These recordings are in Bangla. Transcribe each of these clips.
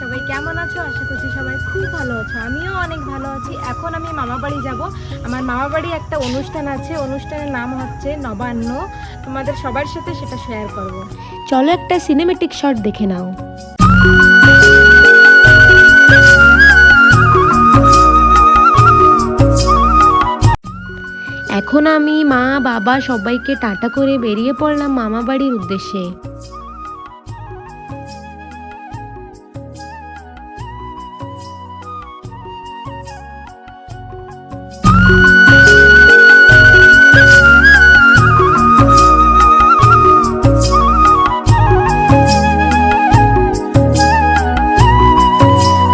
সবাই কেমন আছো? আশা করছি সবাই খুব ভালো আছো। আমিও অনেক ভালো আছি। এখন আমি মামা বাড়ি যাব। আমার মামা বাড়ি একটা অনুষ্ঠান আছে, অনুষ্ঠানের নাম হচ্ছে নবান্ন। তোমাদের সবার সাথে সেটা শেয়ার করব। চলো একটা সিনেমেটিক শট দেখে নাও। এখন আমি মা বাবা সবাইকে টাটা করে বেরিয়ে পড়লাম মামা বাড়ির উদ্দেশ্যে।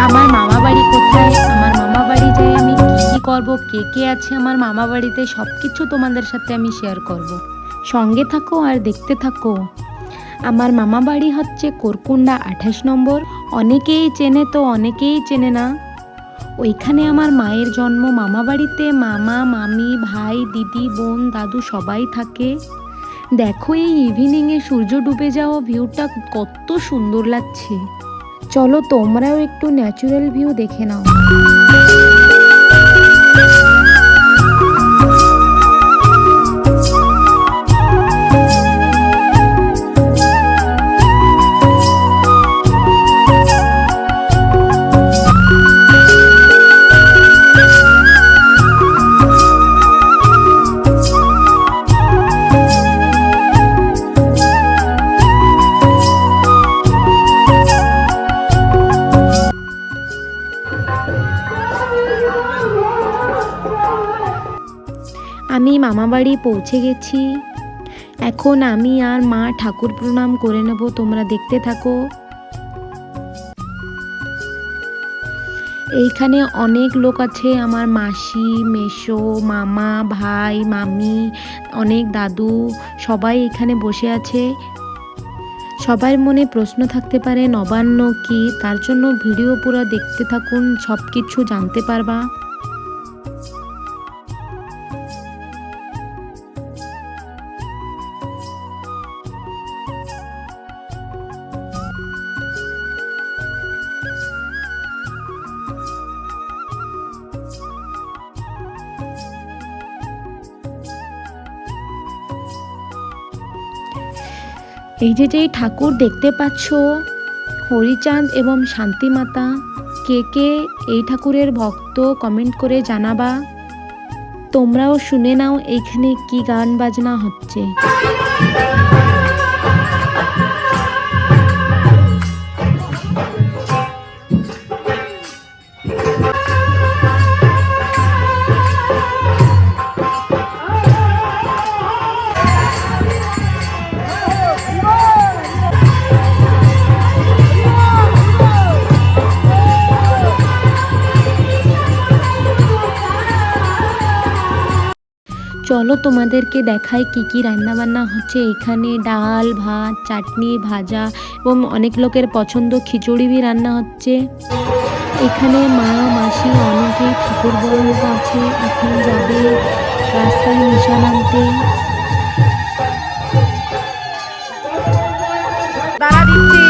আমার মামা বাড়ি কোথায়, আমার মামা বাড়ি যাই আমি কি করব, কে কে আছে আমার মামা বাড়িতে, সবকিছু তোমাদের সাথে আমি শেয়ার করব। সঙ্গে থাকো আর দেখতে থাকো। আমার মামা বাড়ি হচ্ছে কোরকুন্ডা 28 নম্বর। অনেকেই চেনে তো অনেকেই চেনে না। ওইখানে আমার মায়ের জন্ম। মামা বাড়িতে মামা মামি ভাই দিদি বোন দাদু সবাই থাকে। দেখো এই ইভিনিংয়ে সূর্য ডুবে যাওয়া ভিউটা কত সুন্দর লাগছে। চলো তোমরাও একটু ন্যাচারাল ভিউ দেখে নাও। আমি মামা বাড়ি পৌঁছে গেছি। এখন আমি আর মা ঠাকুর প্রণাম করে নেব, তোমরা দেখতে থাকো। এইখানে অনেক লোক আছে, আমার মাসি মেসো মামা ভাই মামি অনেক দাদু সবাই এখানে বসে আছে। সবার মনে প্রশ্ন থাকতে পারে নবান্ন কি, তার জন্য ভিডিও পুরো দেখতে থাকুন, সব কিছু জানতে পারবা। এই যে ঠাকুর দেখতে পাচ্ছ, হরিচাঁদ এবং শান্তি মাতা, কে কে এই ঠাকুরের ভক্ত কমেন্ট করে জানাবা। তোমরাও শুনে নাও এইখানে কি গান বাজনা হচ্ছে। চলো তোমাদেরকে দেখাই কি কি রান্না বান্না হচ্ছে এখানে। ডাল ভাত চাটনি ভাজা এবং অনেক লোকের পছন্দ খিচুড়ি भी রান্না হচ্ছে। এখানে মা মাসি অনেকেই ঠাকুর বড় আছে, এখন যাবে রাস্তায় নিশান আনতে। দাঁড়া দিচ্ছি।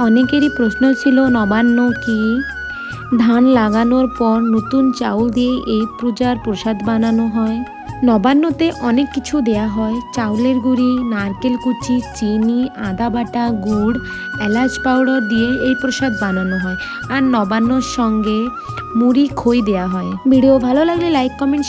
অনেকেরই প্রশ্ন ছিল নবান্ন কি। ধান লাগানোর পর নতুন চাউল দিয়ে এই পূজার প্রসাদ বানানো হয়। নবান্নতে অনেক কিছু দেয়া হয়, চাউলের গুঁড়ি, নারকেল কুচি, চিনি, আদা বাটা, গুড়, এলাচ পাউডার দিয়ে এই প্রসাদ বানানো হয়। আর নবান্নর সঙ্গে মুড়ি খই দেয়া হয়। ভিডিও ভালো লাগলে লাইক কমেন্ট